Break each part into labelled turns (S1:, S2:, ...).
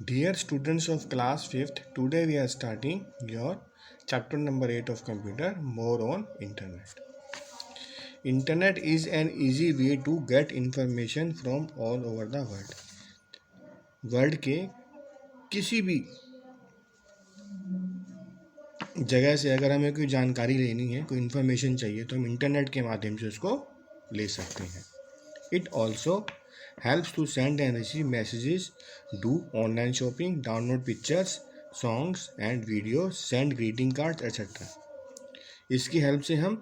S1: Dear students of class 5th, today we are starting your chapter number 8 of computer, more on internet. Internet is an easy way to get information from all over the world. World के किसी भी जगह से अगर हमें कोई जानकारी लेनी है, कोई इन्फॉर्मेशन चाहिए तो हम इंटरनेट के माध्यम से उसको ले सकते हैं. It also helps to send and receive messages, do online shopping, download pictures, songs and videos, send greeting cards etc. इसकी हेल्प से हम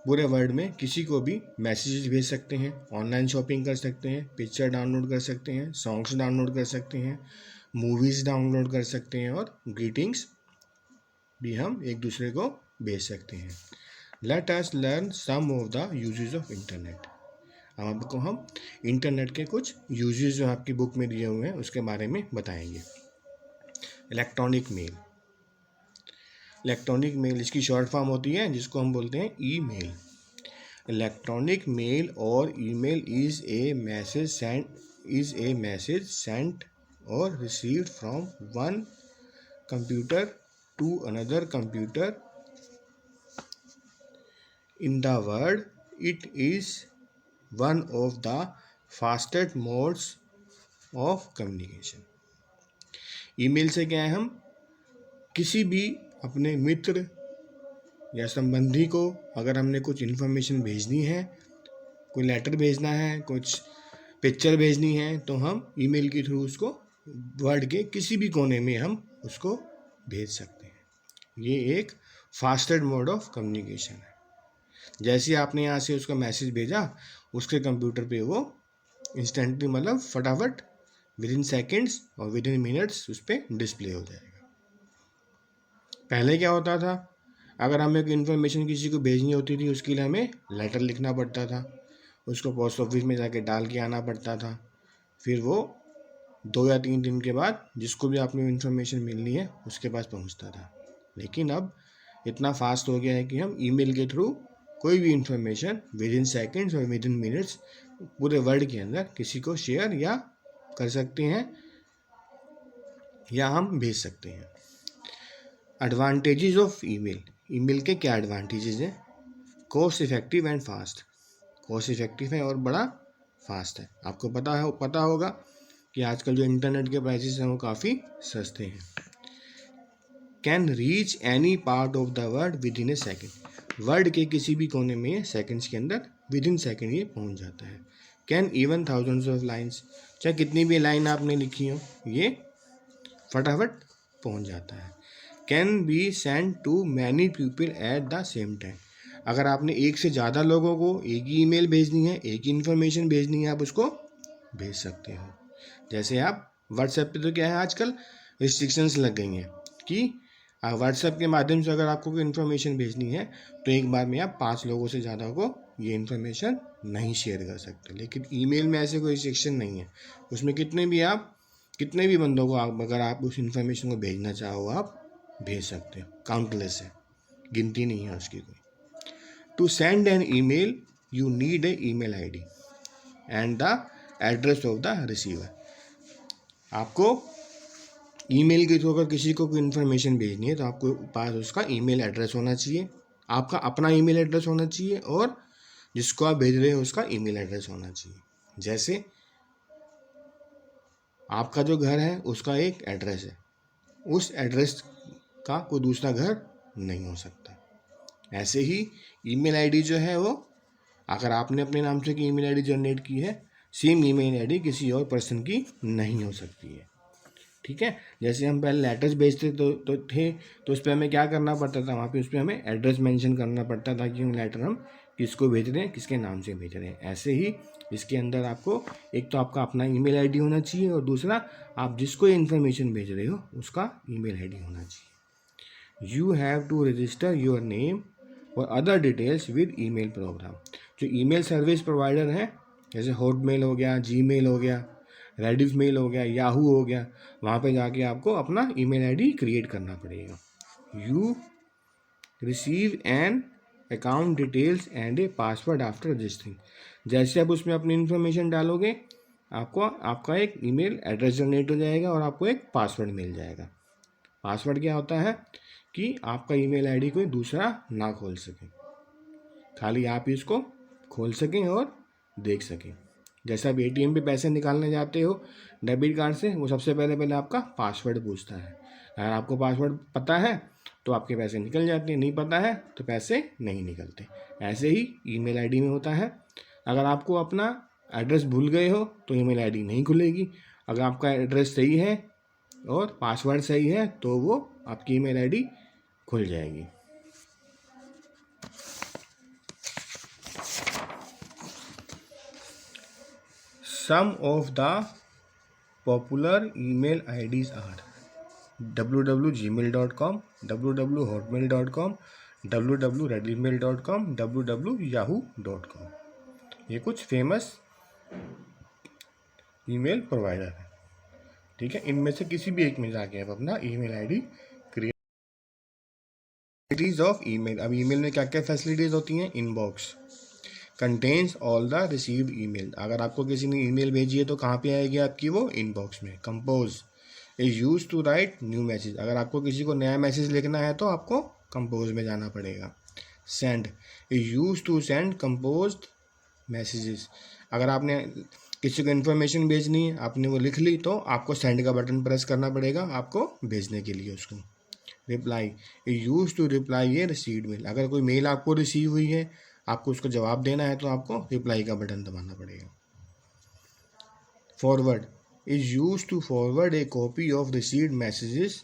S1: पूरे वर्ल्ड में किसी को भी मैसेजेस भेज सकते हैं, ऑनलाइन शॉपिंग कर सकते हैं, पिक्चर डाउनलोड कर सकते हैं, सॉन्ग्स डाउनलोड कर सकते हैं, मूवीज़ डाउनलोड कर सकते हैं और ग्रीटिंग्स भी हम एक दूसरे को भेज सकते हैं. Let us learn some of the uses of internet. अब आपको हम इंटरनेट के कुछ यूजेस जो आपकी बुक में दिए हुए हैं उसके बारे में बताएंगे. Electronic mail. इलेक्ट्रॉनिक मेल इसकी शॉर्ट फॉर्म होती है जिसको हम बोलते हैं ईमेल. इलेक्ट्रॉनिक मेल और email is a message sent और received from one computer to another computer in the world. It is one of the fastest modes of communication. Email से क्या है, हम किसी भी अपने मित्र या संबंधी को अगर हमने कुछ इन्फॉर्मेशन भेजनी है, कोई लेटर भेजना है, कुछ पिक्चर भेजनी है, तो हम ईमेल के थ्रू उसको वर्ल्ड के किसी भी कोने में हम उसको भेज सकते हैं. ये एक फास्टेस्ट मोड ऑफ कम्युनिकेशन है. जैसे आपने यहाँ से उसका मैसेज भेजा, उसके कंप्यूटर पे वो इंस्टेंटली मतलब फटाफट विद इन सेकेंड्स और विद इन मिनट्स उस पर डिस्प्ले हो जाएगा. पहले क्या होता था, अगर हमें कोई इन्फॉर्मेशन किसी को भेजनी होती थी उसके लिए हमें लेटर लिखना पड़ता था, उसको पोस्ट ऑफिस में जाके डाल के आना पड़ता था, फिर वो 2 या 3 दिन के बाद जिसको भी आपने इन्फॉर्मेशन मिलनी है उसके पास पहुंचता था. लेकिन अब इतना फास्ट हो गया है कि हम ईमेल के थ्रू कोई भी इन्फॉर्मेशन विद इन सेकेंड्स और विद इन मिनट्स पूरे वर्ल्ड के अंदर किसी को शेयर या कर सकते हैं या हम भेज सकते हैं. Advantages of email. ईमेल के क्या एडवांटेजेस हैं? Cost effective and fast. Cost effective है और बड़ा फास्ट है. आपको पता होगा कि आजकल जो इंटरनेट के प्राइसेस हैं वो काफ़ी सस्ते हैं. Can reach any part of the world with in A second. World के किसी भी कोने में सेकंड्स के अंदर विद इन सेकेंड ये पहुंच जाता है. Can even thousands of lines. चाहे कितनी भी लाइन आपने लिखी हो ये फटाफट पहुंच जाता है. Can be send to many people at the same time. अगर आपने एक से ज़्यादा लोगों को एक ही ईमेल भेजनी है, एक ही इन्फॉर्मेशन भेजनी है, आप उसको भेज सकते हो. जैसे आप व्हाट्सएप पे तो क्या है आजकल रिस्ट्रिक्शंस लग गई हैं कि व्हाट्सएप के माध्यम से अगर आपको कोई इन्फॉर्मेशन भेजनी है तो एक बार में आप 5 लोगों से ज़्यादा को ये इन्फॉर्मेशन नहीं शेयर कर सकते. लेकिन ईमेल में ऐसे कोई रिस्ट्रिक्शन नहीं है. उसमें कितने भी बंदों को अगर आप उस इन्फॉर्मेशन को भेजना चाहो आप भेज सकते हो. काउंटलेस है, गिनती नहीं है उसकी कोई. To send an email you need a email ID and the address of the receiver. आपको ईमेल के थ्रू अगर किसी को कोई इन्फॉर्मेशन भेजनी है तो आपको पास उसका ईमेल एड्रेस होना चाहिए, आपका अपना ईमेल एड्रेस होना चाहिए और जिसको आप भेज रहे हो उसका ईमेल एड्रेस होना चाहिए. जैसे आपका जो घर है उसका एक एड्रेस है, उस एड्रेस का कोई दूसरा घर नहीं हो सकता. ऐसे ही ईमेल आईडी जो है वो अगर आपने अपने नाम से की ईमेल आईडी जनरेट की है, सेम ईमेल आईडी किसी और पर्सन की नहीं हो सकती है. ठीक है. जैसे हम पहले लेटर्स भेजते तो उस पर हमें क्या करना पड़ता था, वहाँ पे उस पर हमें एड्रेस मेंशन करना पड़ता था कि हम लेटर हम किसको भेज रहे हैं, किसके नाम से भेज रहे हैं. ऐसे ही इसके अंदर आपको एक तो आपका अपना ईमेल आईडी होना चाहिए और दूसरा आप जिसको इन्फॉर्मेशन भेज रहे हो उसका ईमेल आईडी होना चाहिए. You have to register your name और other details with email program. जो ईमेल सर्विस प्रोवाइडर हैं जैसे हॉटमेल हो गया, जीमेल हो गया, रेडिफ मेल हो गया, याहू हो गया, वहाँ पे जाके आपको अपना ईमेल आईडी क्रिएट करना पड़ेगा. You receive an account details and a password after registering. जैसे आप उसमें अपनी इन्फॉर्मेशन डालोगे आपको आपका एक ईमेल एड्रेस जनरेट हो जाएगा और आपको एक पासवर्ड मिल जाएगा। पासवर्ड क्या होता है कि आपका ईमेल आईडी कोई दूसरा ना खोल सके, खाली आप ही उसको खोल सकें और देख सकें। जैसे आप एटीएम पे पैसे निकालने जाते हो डेबिट कार्ड से, वो सबसे पहले आपका पासवर्ड पूछता है। अगर आपको पासवर्ड पता है तो आपके पैसे निकल जाते हैं, नहीं पता है तो पैसे नहीं निकलते। ऐसे ही ईमेल आईडी में होता है। अगर आपको अपना एड्रेस भूल गए हो तो ईमेल आईडी नहीं खुलेगी। अगर आपका एड्रेस सही है और पासवर्ड सही है तो वो आपकी ईमेल आईडी खुल जाएगी। Some of the popular email IDs are www.gmail.com, www.hotmail.com, www.redemail.com, www.yahoo.com। ये कुछ फेमस ईमेल प्रोवाइडर है, ठीक है। इनमें से किसी भी एक में जाके आप अपना email ID create. Facilities of email. अब ईमेल में क्या क्या फैसिलिटीज होती हैं? Inbox contains all the received email. अगर आपको किसी ने ईमेल भेजी है तो कहाँ पे आएगी आपकी वो? इनबॉक्स में। Compose is use to write new message. अगर आपको किसी को नया मैसेज लिखना है तो आपको कंपोज में जाना पड़ेगा। Send is use to send compose messages. अगर आपने किसी को इन्फॉर्मेशन भेजनी है, आपने वो लिख ली, तो आपको सेंड का बटन प्रेस करना पड़ेगा आपको भेजने के लिए उसको। Reply is use to reply a received mail. अगर कोई मेल आपको रिसीव हुई है, आपको उसको जवाब देना है तो आपको रिप्लाई का बटन दबाना पड़ेगा। Forward is use to forward a copy of received messages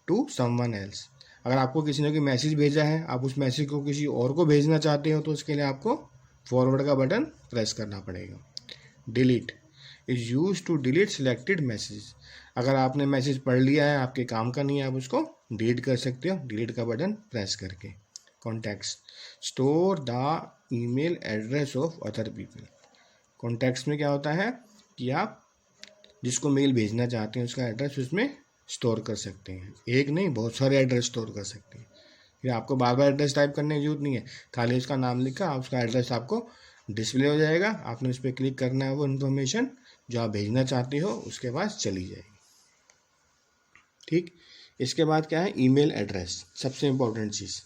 S1: to someone else. अगर आपको किसी ने कोई मैसेज भेजा है, आप उस मैसेज को किसी और को भेजना चाहते हो तो उसके लिए आपको फॉरवर्ड का बटन प्रेस करना पड़ेगा। Delete is use to delete selected message. अगर आपने मैसेज पढ़ लिया है, आपके काम का नहीं है, आप उसको डिलीट कर सकते हो डिलीट का बटन प्रेस करके। Contacts store the email address of other people. Contacts में क्या होता है कि आप जिसको मेल भेजना चाहते हैं उसका एड्रेस उसमें स्टोर कर सकते हैं। एक नहीं, बहुत सारे एड्रेस स्टोर कर सकते हैं। फिर आपको बार बार एड्रेस टाइप करने की जरूरत नहीं है, खाली उसका नाम लिखा, उसका एड्रेस आपको डिस्प्ले हो जाएगा। आपने उस पर क्लिक करना है, वो इन्फॉर्मेशन जो आप भेजना चाहते हो उसके पास चली जाएगी, ठीक। इसके बाद क्या है? ईमेल एड्रेस, सबसे important cheese.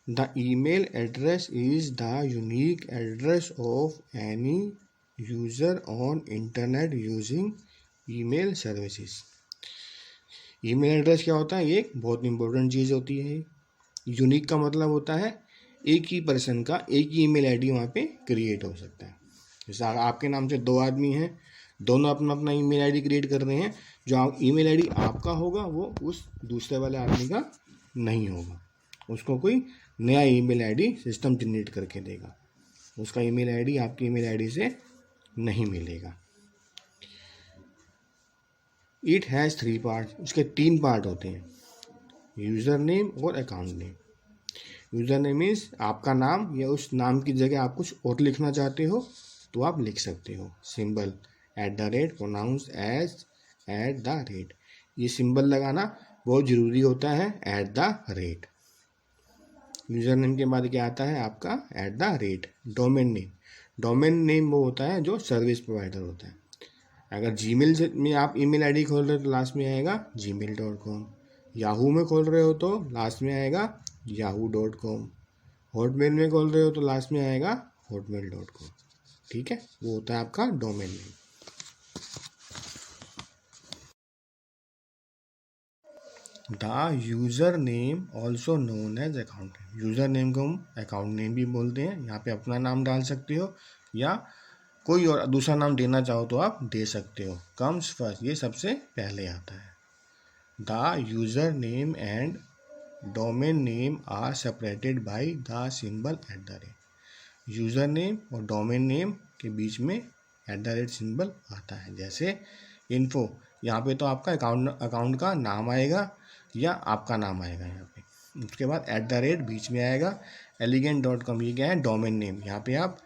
S1: The email address is the unique address of any user on internet using email services। Email address क्या होता है? ये एक बहुत इंपॉर्टेंट चीज़ होती है। यूनिक का मतलब होता है एक ही पर्सन का एक ही ईमेल आईडी वहाँ पे क्रिएट हो सकता है। जैसे आपके नाम से दो आदमी हैं, दोनों अपना अपना ईमेल आईडी क्रिएट कर रहे हैं, जो ईमेल आईडी आपका होगा वो उस दूसरे वाले आदमी का नहीं होगा। उसको कोई नया ईमेल आईडी सिस्टम जनरेट करके देगा, उसका ईमेल आईडी आपकी ईमेल आईडी से नहीं मिलेगा। इट हैज़ 3 पार्ट, उसके 3 पार्ट होते हैं, यूज़र नेम और account name. User name means आपका नाम, या उस नाम की जगह आप कुछ और लिखना चाहते हो तो आप लिख सकते हो। Symbol @ pronounce as @। ये सिंबल लगाना बहुत ज़रूरी होता है, @। यूज़र नेम के बाद क्या आता है आपका @। डोमेन नेम, डोमेन नेम वो होता है जो सर्विस प्रोवाइडर होता है। अगर जीमेल में आप ईमेल आईडी खोल रहे हो तो लास्ट में आएगा gmail.com। याहू में खोल रहे हो तो लास्ट में आएगा yahoo.com। हॉटमेल में खोल रहे हो तो लास्ट में आएगा hotmail.com, ठीक है। वो होता है आपका domain name. The user name also known as account name. User name को हम अकाउंट नेम भी बोलते हैं। यहाँ पे अपना नाम डाल सकते हो या कोई और दूसरा नाम देना चाहो तो आप दे सकते हो। कम्स फर्स्ट, ये सबसे पहले आता है। The user name and domain name are separated by the symbol @ user name और डोमेन नेम के बीच में @ सिंबल आता है। जैसे इन्फो, यहाँ पे तो आपका अकाउंट का नाम आएगा या आपका नाम आएगा यहाँ पे, उसके बाद @ बीच में आएगा। elegant.com, ये क्या है? Domain name. यहाँ पे आप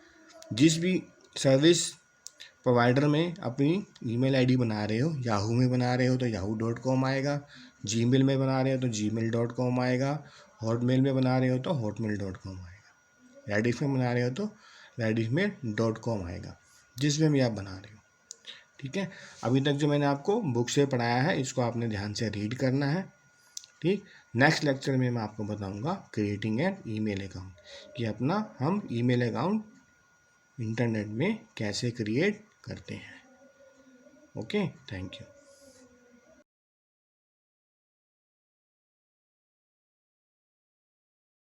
S1: जिस भी सर्विस प्रोवाइडर में अपनी ईमेल आईडी बना रहे हो, याहू में बना रहे हो तो yahoo.com आएगा, जीमेल में बना रहे हो तो gmail.com आएगा, हॉटमेल में बना रहे हो तो hotmail.com आएगा, रेडिफ में बना रहे हो तो redismail.com आएगा, जिसमें भी आप बना रहे हो। ठीक है, अभी तक जो मैंने आपको बुक से पढ़ाया है इसको आपने ध्यान से रीड करना है। ठीक, नेक्स्ट लेक्चर में मैं आपको बताऊंगा क्रिएटिंग एन ईमेल अकाउंट, कि अपना हम ईमेल अकाउंट इंटरनेट में कैसे क्रिएट करते हैं। Okay, thank you.